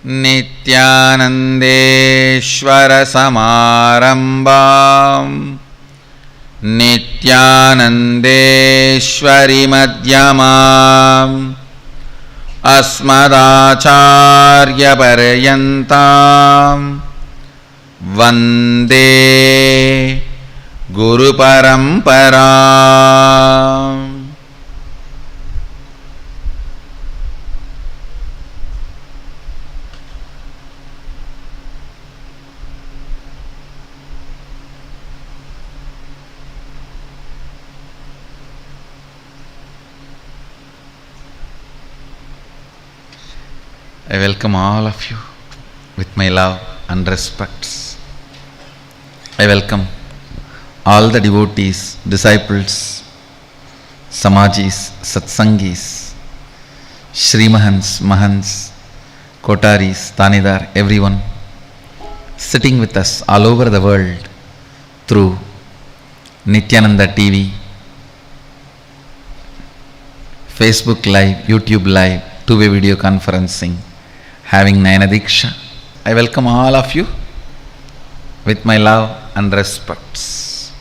नित्यानन्देश्वरसमारम्भाम् नित्यानन्देश्वरिमध्यमाम् अस्मदाचार्यपर्यन्ताम् वन्दे गुरुपरम्पराम्. I welcome all of you with my love and respects. I welcome all the devotees, disciples, Samajis, Satsangis, Srimahans, Mahans, Kotaris, Tanidar, everyone sitting with us all over the world through Nityananda TV, Facebook Live, YouTube Live, two-way video conferencing, having Nayana Diksha. I welcome all of you with my love and respects.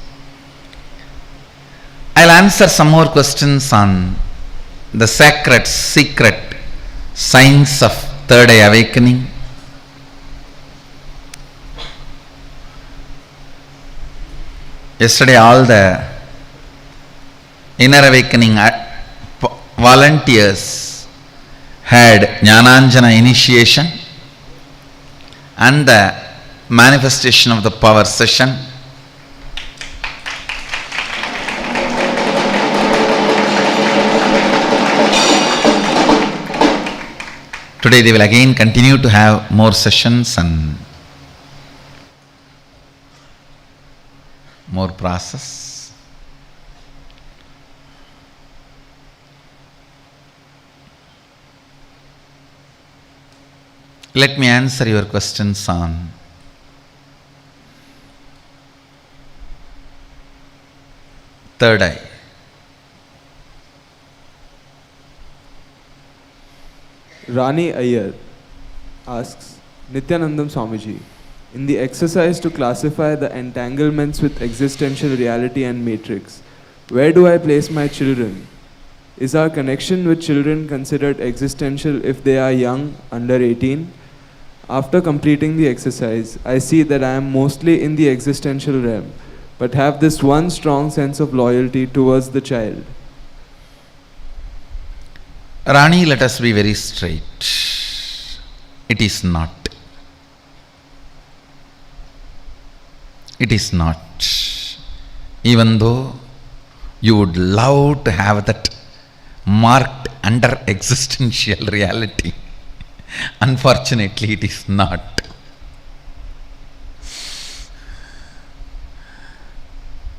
I'll answer some more questions on the sacred, secret science of third eye awakening. Yesterday all the inner awakening volunteers had Jnananjana initiation and the manifestation of the power session. Today they will again continue to have more sessions and more process. Let me answer your questions on third eye. Rani Iyer asks, Nityanandam Swamiji, in the exercise to classify the entanglements with existential reality and matrix, where do I place my children? Is our connection with children considered existential if they are young, under 18? After completing the exercise, I see that I am mostly in the existential realm, but have this one strong sense of loyalty towards the child. Rani, let us be very straight. It is not. It is not. Even though you would love to have that marked under existential reality, unfortunately it is not.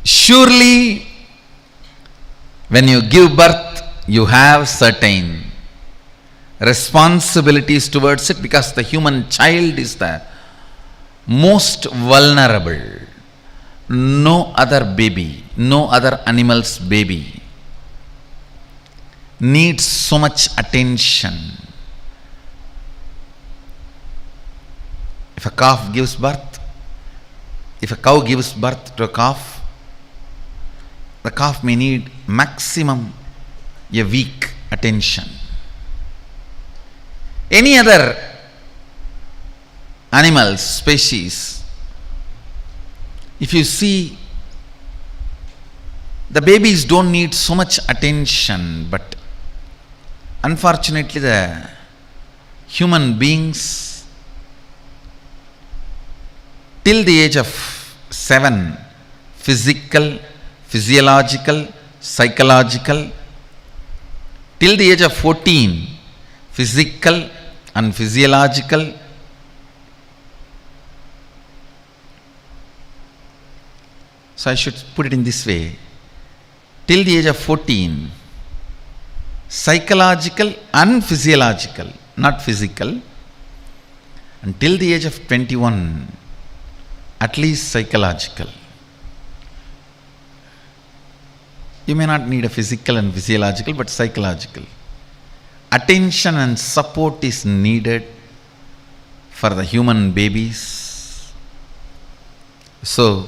Surely when you give birth, you have certain responsibilities towards it, because the human child is the most vulnerable. No other baby, no other animal's baby needs so much attention. If a calf gives birth, if a cow gives birth to a calf, the calf may need maximum a week attention. Any other animals, species, if you see, the babies don't need so much attention, but unfortunately the human beings till the age of 7, physical, physiological, psychological, till the age of 14, physical and physiological, so I should put it in this way, till the age of 14, psychological and physiological, not physical, until the age of 21, at least psychological. You may not need a physical and physiological, but psychological. Attention and support is needed for the human babies. So,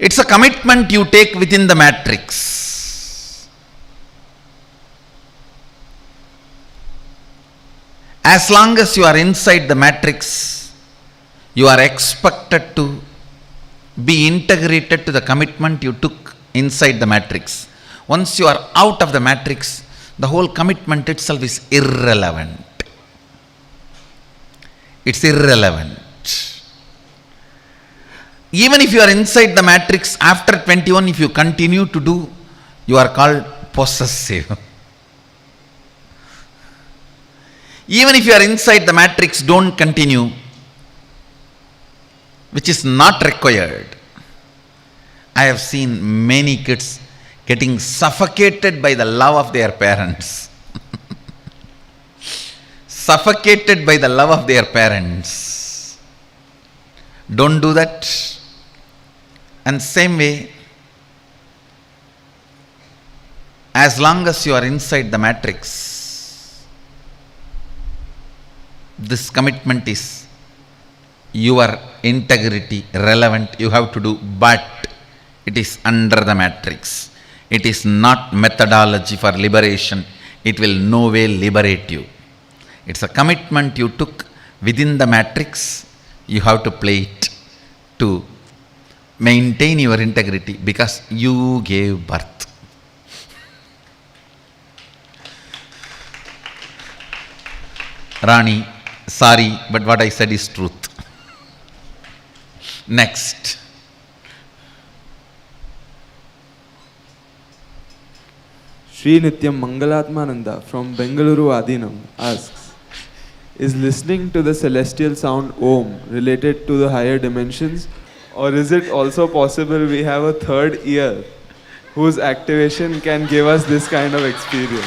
it's a commitment you take within the matrix. As long as you are inside the matrix, you are expected to be integrated to the commitment you took inside the matrix. Once you are out of the matrix, the whole commitment itself is irrelevant. It's irrelevant. Even if you are inside the matrix after 21, if you continue to do, you are called possessive. Even if you are inside the matrix, don't continue, which is not required. I have seen many kids getting suffocated by the love of their parents. Suffocated by the love of their parents. Don't do that. And same way, as long as you are inside the matrix, this commitment is your integrity relevant, you have to do, but it is under the matrix. It is not methodology for liberation. It will no way liberate you. It's a commitment you took within the matrix. You have to play it to maintain your integrity because you gave birth. Rani, sorry, but what I said is truth. Next. Sri Nityam Mangalatmananda from Bengaluru Adinam asks, is listening to the celestial sound Om related to the higher dimensions, or is it also possible we have a third ear whose activation can give us this kind of experience?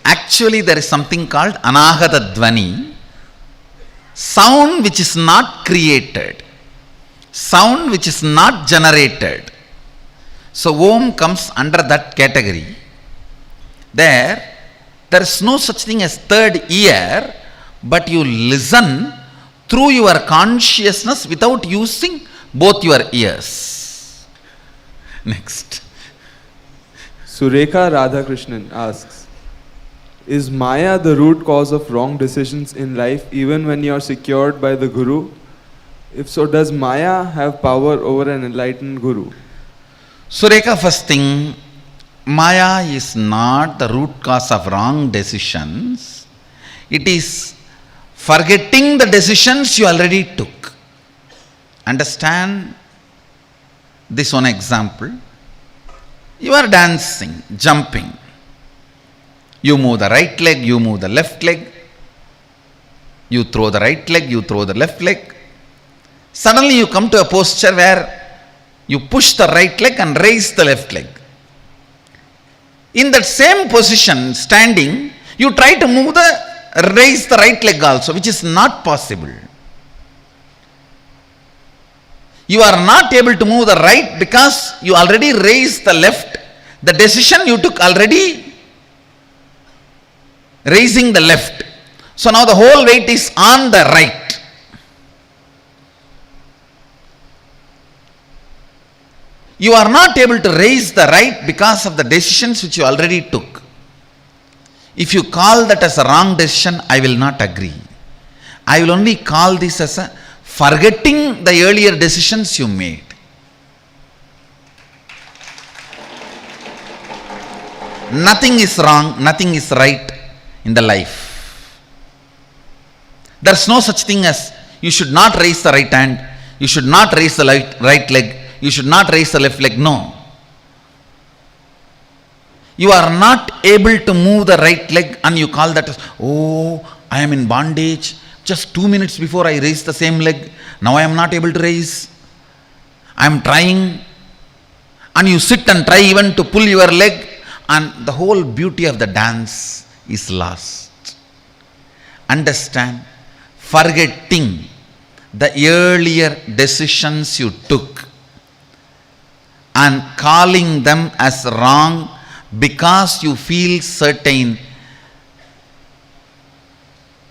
Actually, there is something called Anahata Dvani, sound which is not created, sound which is not generated. So, Om comes under that category. There is no such thing as third ear, but you listen through your consciousness without using both your ears. Next. Surekha Radhakrishnan asks, is Maya the root cause of wrong decisions in life even when you are secured by the Guru? If so, does Maya have power over an enlightened Guru? Surekha, first thing, Maya is not the root cause of wrong decisions. It is forgetting the decisions you already took. Understand this one example. You are dancing, jumping. You move the right leg, you move the left leg. You throw the right leg, you throw the left leg. Suddenly you come to a posture where you push the right leg and raise the left leg. In that same position, standing, you try to raise the right leg also, which is not possible. You are not able to move the right because you already raised the left. The decision you took already raising the left. So now the whole weight is on the right. You are not able to raise the right because of the decisions which you already took. If you call that as a wrong decision, I will not agree. I will only call this as a forgetting the earlier decisions you made. Nothing is wrong, nothing is right in the life. There is no such thing as you should not raise the right hand, you should not raise the right leg, you should not raise the left leg. No. You are not able to move the right leg and you call that as, oh, I am in bondage. Just 2 minutes before I raised the same leg, now I am not able to raise. I am trying. And you sit and try even to pull your leg, and the whole beauty of the dance is lost. Understand, forgetting the earlier decisions you took and calling them as wrong because you feel certain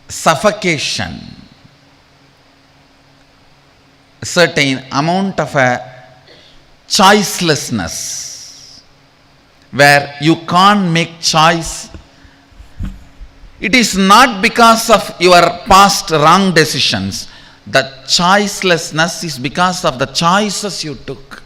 suffocation, certain amount of a choicelessness where you can't make choice. It is not because of your past wrong decisions. The choicelessness is because of the choices you took.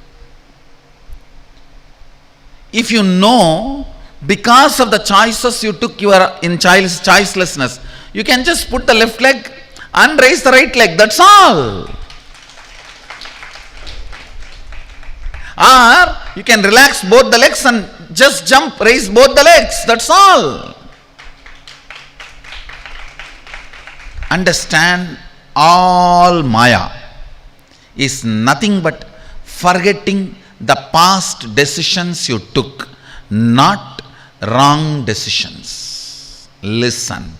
If you know because of the choices you took you are in choicelessness, you can just put the left leg and raise the right leg, that's all. Or you can relax both the legs and just jump, raise both the legs, that's all. Understand, all Maya is nothing but forgetting the past decisions you took, not wrong decisions. Listen,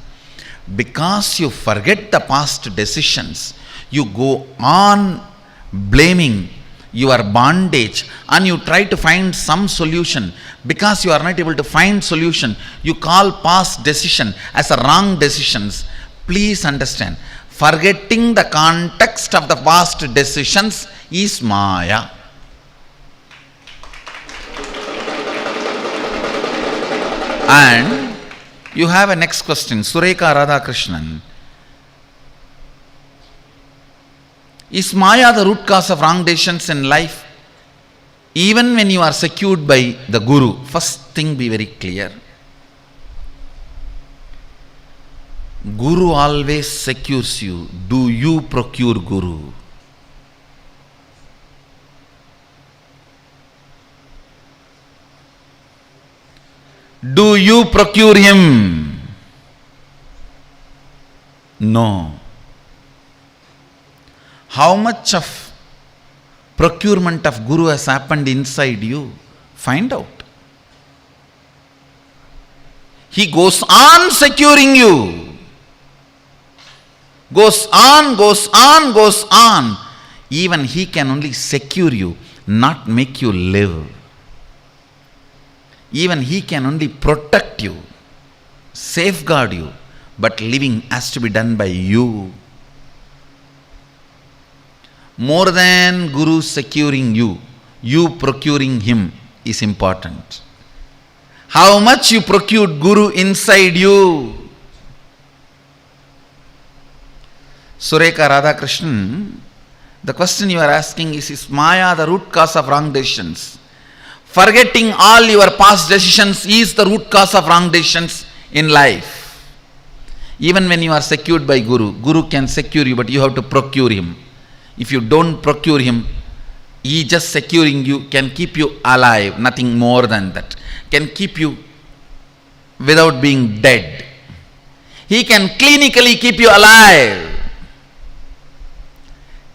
because you forget the past decisions, you go on blaming your bondage and you try to find some solution. Because you are not able to find solution, you call past decision as a wrong decisions. Please understand, forgetting the context of the past decisions is Maya. And you have a next question, Sureka Radhakrishnan. Is Maya the root cause of wrong decisions in life? Even when you are secured by the Guru, first thing be very clear. Guru always secures you. Do you procure Guru? Do you procure him? No. How much of procurement of Guru has happened inside you? Find out. He goes on securing you. Goes on, goes on, goes on. Even he can only secure you, not make you live. Even he can only protect you, safeguard you, but living has to be done by you. More than Guru securing you, you procuring him is important. How much you procured Guru inside you? Sureka Radhakrishnan, the question you are asking is Maya the root cause of wrong decisions? Forgetting all your past decisions is the root cause of wrong decisions in life. Even when you are secured by Guru, Guru can secure you, but you have to procure him. If you don't procure him, he just securing you can keep you alive, nothing more than that. Can keep you without being dead. He can clinically keep you alive.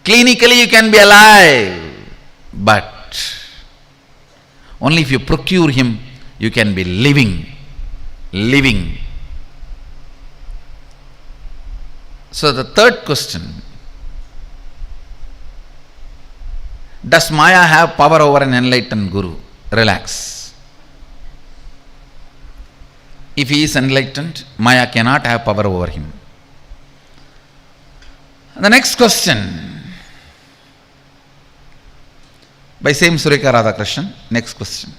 Clinically you can be alive, but only if you procure him, you can be living. Living. So the third question, does Maya have power over an enlightened Guru? Relax. If he is enlightened, Maya cannot have power over him. The next question, by same Sureka Radhakrishnan, next question.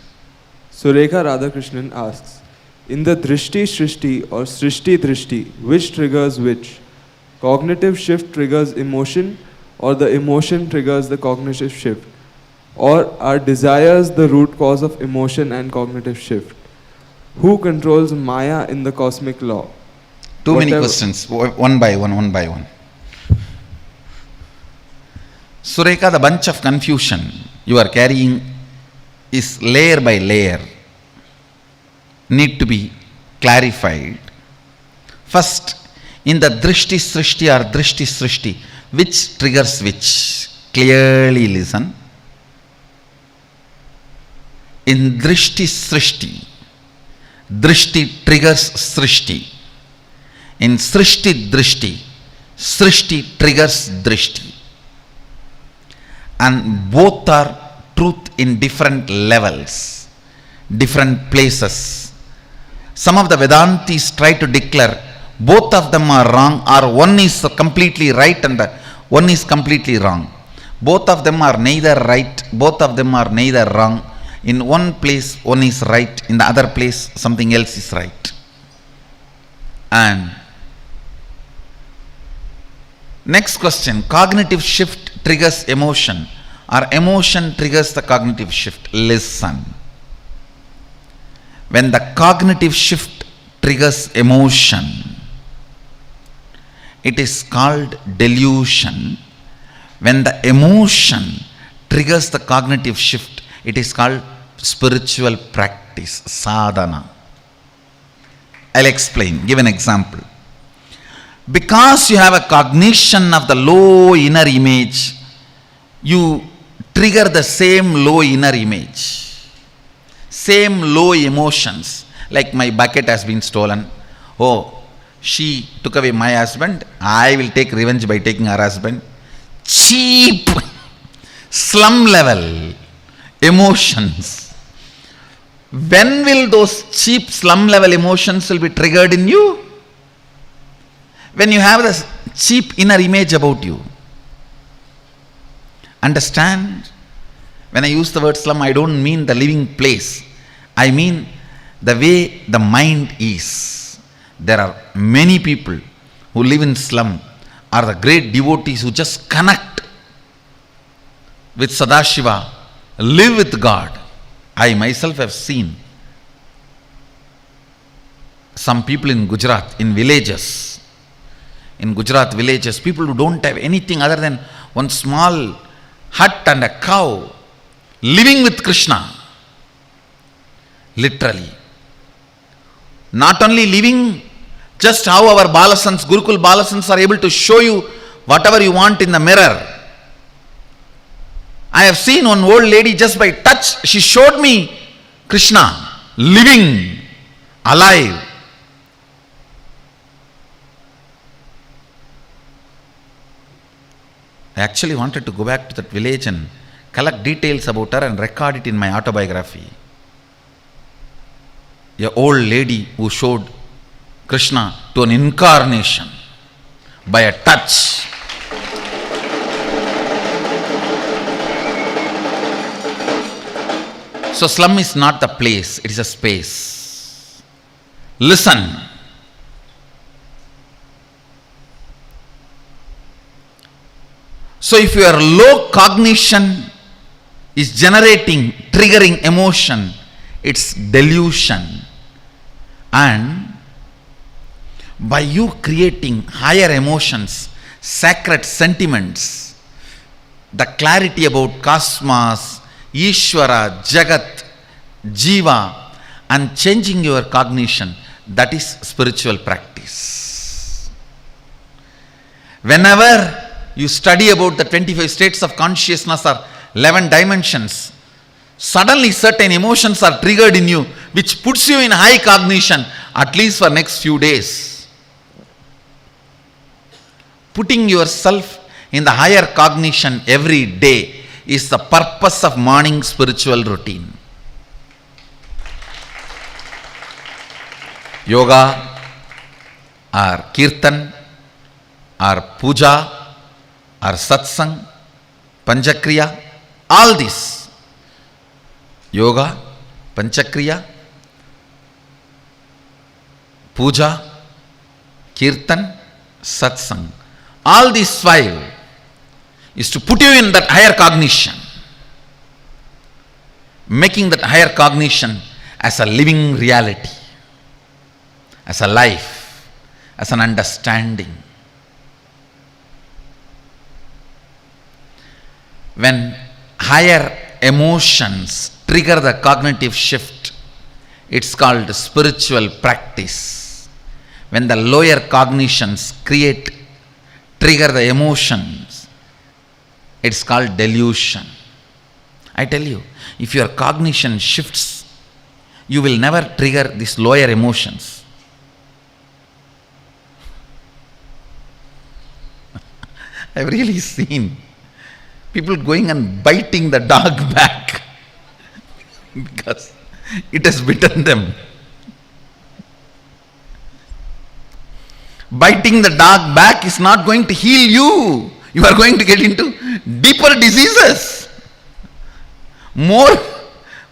Sureka Radhakrishnan asks, in the Drishti Srishti or Srishti Drishti, which triggers which? Cognitive shift triggers emotion, or the emotion triggers the cognitive shift? Or are desires the root cause of emotion and cognitive shift? Who controls Maya in the cosmic law? Too many questions, one by one. Sureka, the bunch of confusion you are carrying is layer by layer, need to be clarified. First, in the Drishti Srishti or Drishti Srishti, which triggers which? Clearly listen. In Drishti Srishti, Drishti triggers Srishti. In Srishti Drishti, Srishti triggers Drishti. and both are truth in different levels, different places. Some of the Vedantis try to declare both of them are wrong, or one is completely right and one is completely wrong. Both of them are neither right, both of them are neither wrong. In one place one is right, in the other place something else is right. And next question, cognitive shift triggers emotion or emotion triggers the cognitive shift? Listen. When the cognitive shift triggers emotion, it is called delusion. When the emotion triggers the cognitive shift, it is called spiritual practice, sadhana. I'll explain, give an example. Because you have a cognition of the low inner image, you trigger the same low inner image. Same low emotions, like my bucket has been stolen. Oh, she took away my husband, I will take revenge by taking her husband. Cheap, slum level emotions. When will those cheap slum level emotions will be triggered in you? When you have this cheap inner image about you. Understand? When I use the word slum, I don't mean the living place. I mean the way the mind is. There are many people who live in slum, are the great devotees who just connect with Sadashiva, live with God. I myself have seen some people in Gujarat, in villages. In Gujarat villages, people who don't have anything other than one small hut and a cow, living with Krishna. Literally. Not only living, just how our Balasans, Gurukul Balasans are able to show you whatever you want in the mirror. I have seen one old lady, just by touch, she showed me Krishna, living, alive. I actually wanted to go back to that village and collect details about her and record it in my autobiography. A old lady who showed Krishna to an incarnation by a touch. So slum is not the place, it is a space. Listen. So if your low cognition is generating, triggering emotion, it's delusion. And by you creating higher emotions, sacred sentiments, the clarity about cosmos, Ishvara, Jagat, Jiva, and changing your cognition, that is spiritual practice. Whenever you study about the 25 states of consciousness or 11 dimensions, suddenly certain emotions are triggered in you, which puts you in high cognition, at least for next few days. Putting yourself in the higher cognition every day is the purpose of morning spiritual routine. Yoga or kirtan or puja or satsang, panchakriya, all this. Yoga, panchakriya, puja, kirtan, satsang. All these 5 is to put you in that higher cognition, making that higher cognition as a living reality, as a life, as an understanding. When higher emotions trigger the cognitive shift, it's called spiritual practice. When the lower cognitions trigger the emotions, it's called delusion. I tell you, if your cognition shifts, you will never trigger these lower emotions. I've really seen People going and biting the dog back because it has bitten them. Biting the dog back is not going to heal you. You are going to get into deeper diseases, more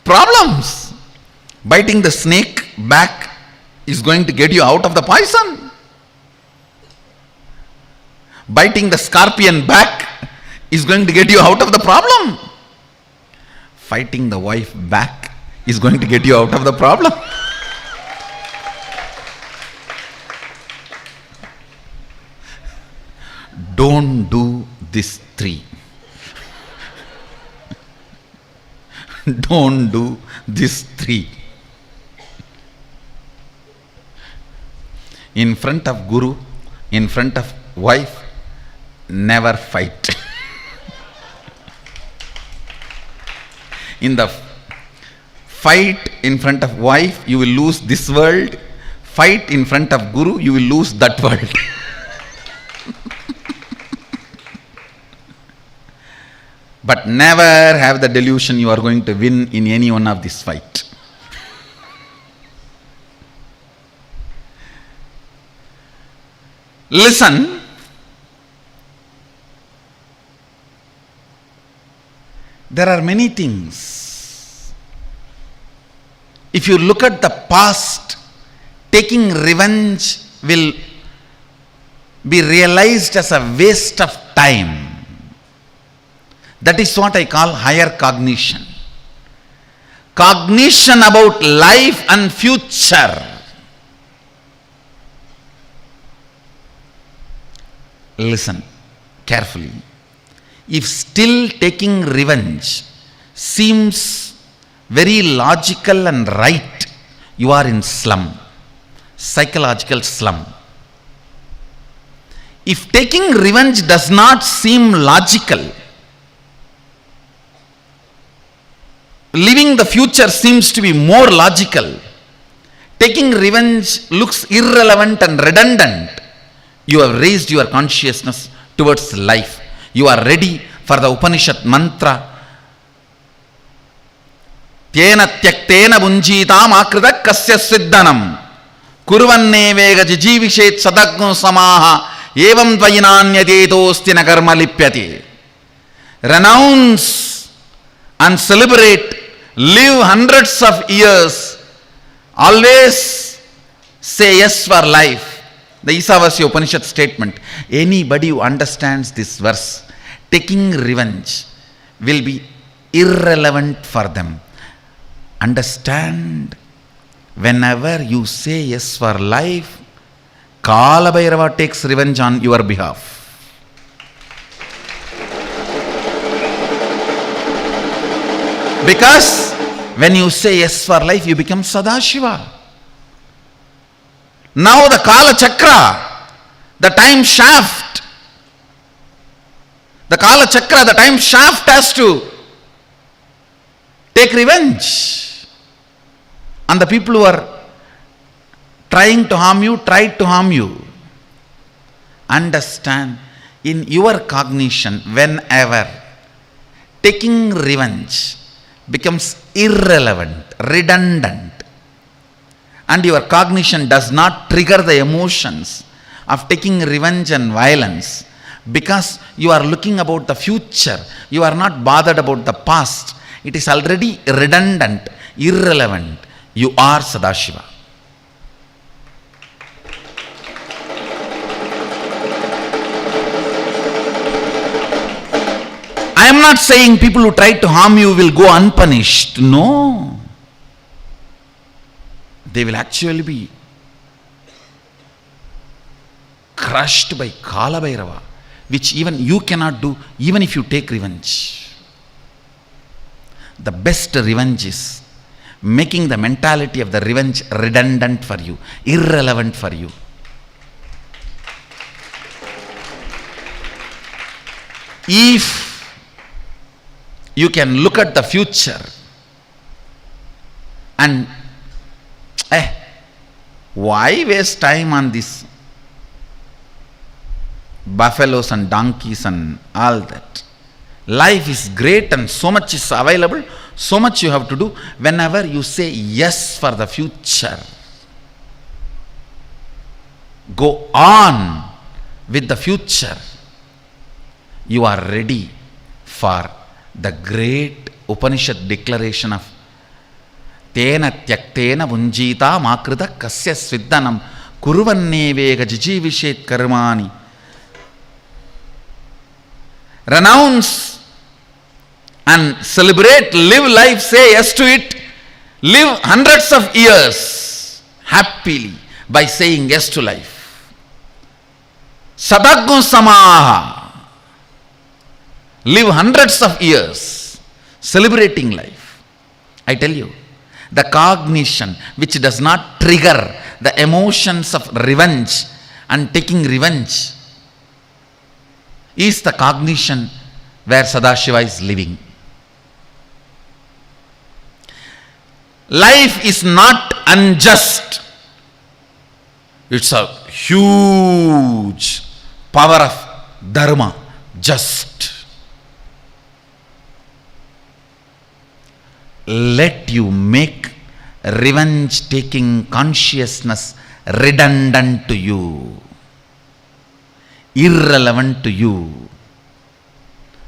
problems. Biting the snake back is going to get you out of the poison. Biting the scorpion back is going to get you out of the problem. Fighting the wife back is going to get you out of the problem. Don't do these three. Don't do these three. In front of Guru, in front of wife, never fight. In the fight in front of wife, you will lose this world. Fight in front of Guru, you will lose that world. But never have the delusion you are going to win in any one of this fight. Listen. There are many things. If you look at the past, taking revenge will be realized as a waste of time. That is what I call higher cognition. Cognition about life and future. Listen carefully. If still taking revenge seems very logical and right, you are in slum, psychological slum. If taking revenge does not seem logical, living the future seems to be more logical, taking revenge looks irrelevant and redundant, you have raised your consciousness towards life. You are ready for the Upanishad mantra. Tyena tyaktena bunjitam akrita kasya siddhanam kurvanne vega jijivishet sadagno samaha evam dvainanyadetosti nakarma lipyati. Renounce and celebrate, live hundreds of years, always say yes for life. The Isavasya Upanishad statement. Anybody who understands this verse, taking revenge will be irrelevant for them. Understand, whenever you say yes for life, Kala Bhairava takes revenge on your behalf. Because when you say yes for life, you become Sadashiva. Now the Kala Chakra, the time shaft, the Kala Chakra, the time shaft has to take revenge. And the people who are trying to harm you, tried to harm you. Understand, in your cognition, whenever taking revenge becomes irrelevant, redundant, and your cognition does not trigger the emotions of taking revenge and violence, because you are looking about the future, you are not bothered about the past, it is already redundant, irrelevant, you are Sadashiva. I am not saying people who try to harm you will go unpunished. No. They will actually be crushed by Kala Bhairava, which even you cannot do, even if you take revenge. The best revenge is making the mentality of the revenge redundant for you, irrelevant for you. If you can look at the future and why waste time on this buffaloes and donkeys and all that? Life is great and so much is available, so much you have to do. Whenever you say yes for the future, go on with the future, you are ready for the great Upanishad declaration of Tena tyaktena vunjita makrita kasya sviddanam kurvannevega jijivishet karmani. Renounce and celebrate, live life, say yes to it, live hundreds of years happily by saying yes to life. Sadagno samaha, live hundreds of years celebrating life. I tell you, the cognition which does not trigger the emotions of revenge and taking revenge is the cognition where Sadashiva is living. Life is not unjust. It's a huge power of dharma, just. Let you make revenge taking consciousness redundant to you, irrelevant to you,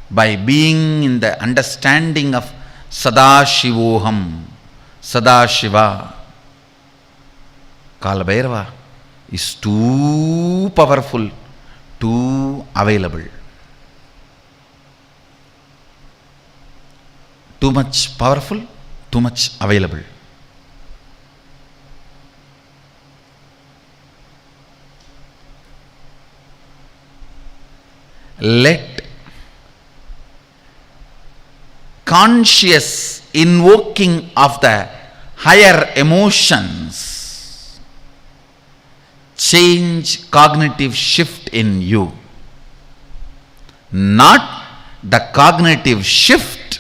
by being in the understanding of Sadashivoham, Sadashiva. Kalabhairava is too powerful, too available. Too much powerful, too much available. Let conscious invoking of the higher emotions change cognitive shift in you, not the cognitive shift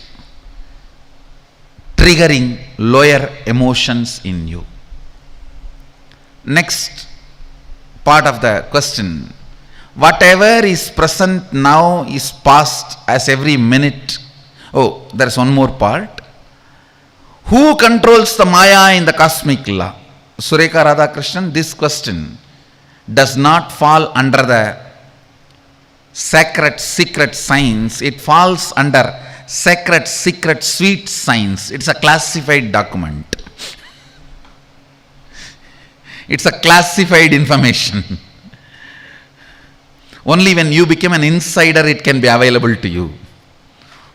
triggering lower emotions in you. Next part of the question: whatever is present now is past as every minute. Oh, there is one more part. Who controls the Maya in the cosmic law? Sureka Radhakrishnan, this question does not fall under the sacred secret science. It falls under sacred secret sweet science. It's a classified document. It's a classified information. Only when you become an insider it can be available to you.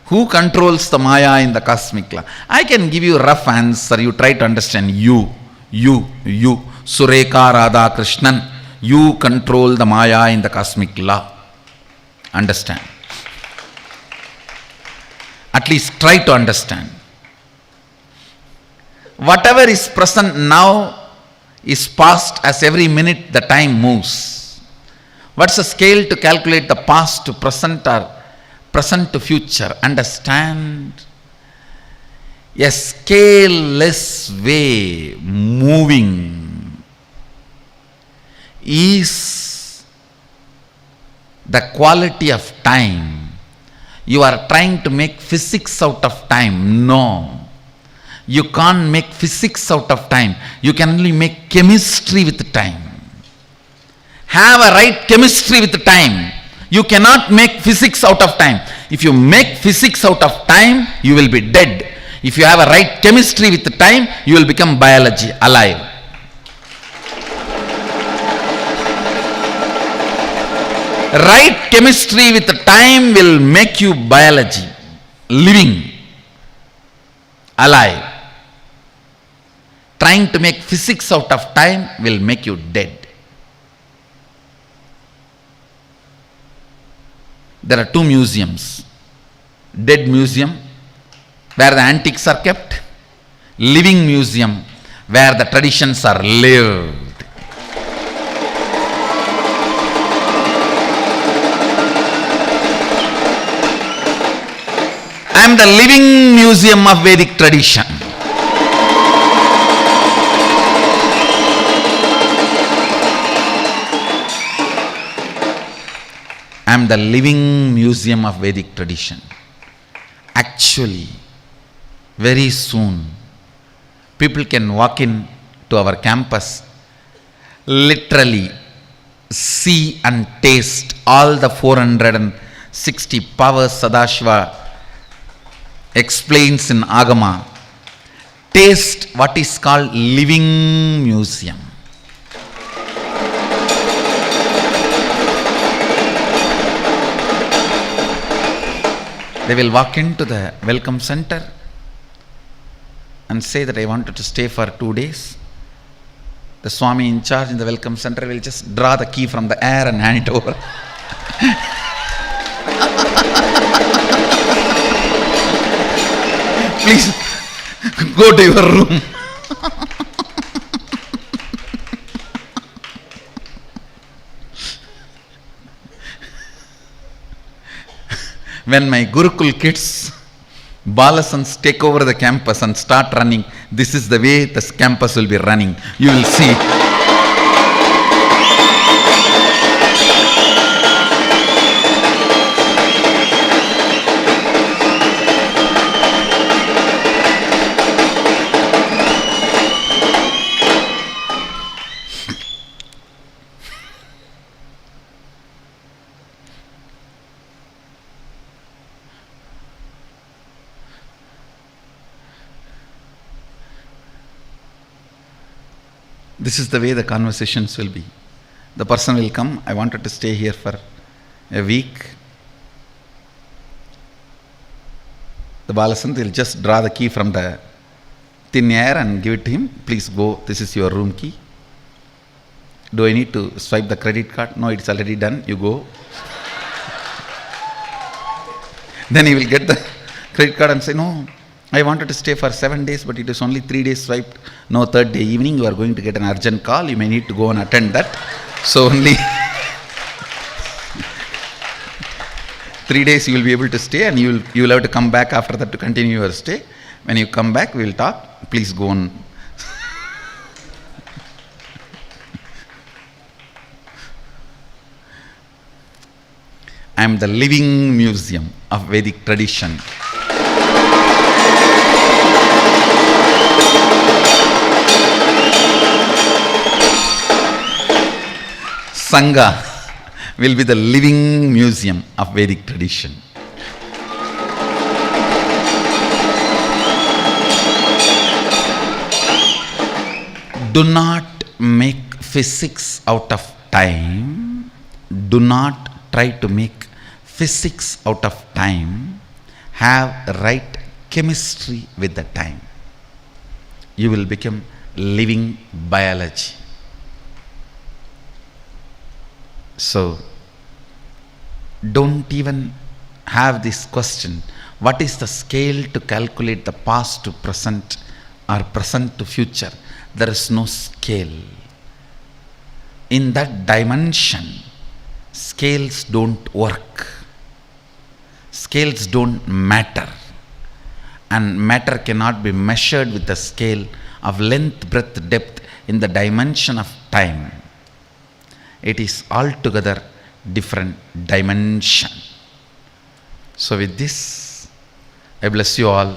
Who controls the Maya in the cosmic law? I can give you a rough answer. You try to understand. You. Sureka Radhakrishnan. You control the Maya in the cosmic law. Understand. At least try to understand. Whatever is present now is past as every minute the time moves. What's the scale to calculate the past to present or present to future? Understand. A scaleless way moving is the quality of time. You are trying to make physics out of time. No. You can't make physics out of time. You can only make chemistry with time. Have a right chemistry with time. You cannot make physics out of time. If you make physics out of time, you will be dead. If you have a right chemistry with time, you will become biology, alive. Right chemistry with time will make you biology, living, alive. Trying to make physics out of time will make you dead. There are two museums. Dead museum, where the antiques are kept. Living museum, where the traditions are lived. I am the living museum of Vedic tradition. I am the living museum of Vedic tradition. Actually, very soon, people can walk in to our campus, literally see and taste all the 460 powers Sadashiva explains in Agama. Taste what is called living museum. They will walk into the welcome center and say that I wanted to stay for 2 days. The Swami in charge in the welcome center will just draw the key from the air and hand it over. Please go to your room. When my Gurukul kids, Balasans, take over the campus and start running, this is the way this campus will be running. You will see. This is the way the conversations will be. The person will come, I wanted to stay here for a week. The Balasant will just draw the key from the thin air and give it to him. Please go, this is your room key. Do I need to swipe the credit card? No, it's already done, you go. Then he will get the credit card and say, no, I wanted to stay for 7 days, but it is only 3 days swiped. No, third day evening you are going to get an urgent call. You may need to go and attend that. So only 3 days you will be able to stay, and you will have to come back after that to continue your stay. When you come back, we will talk. Please go on. I am the living museum of Vedic tradition. Sangha will be the living museum of Vedic tradition. Do not make physics out of time. Do not try to make physics out of time. Have the right chemistry with the time. You will become living biology. So, don't even have this question, what is the scale to calculate the past to present or present to future? There is no scale. In that dimension, scales don't work. Scales don't matter. And matter cannot be measured with the scale of length, breadth, depth in the dimension of time. It is altogether different dimension. So with this, I bless you all.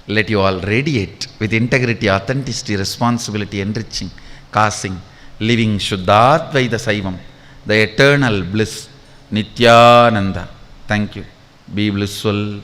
Let you all radiate with integrity, authenticity, responsibility, enriching, causing, living Shuddhadvaita Saivam, the eternal bliss, Nityananda. Thank you. Be blissful.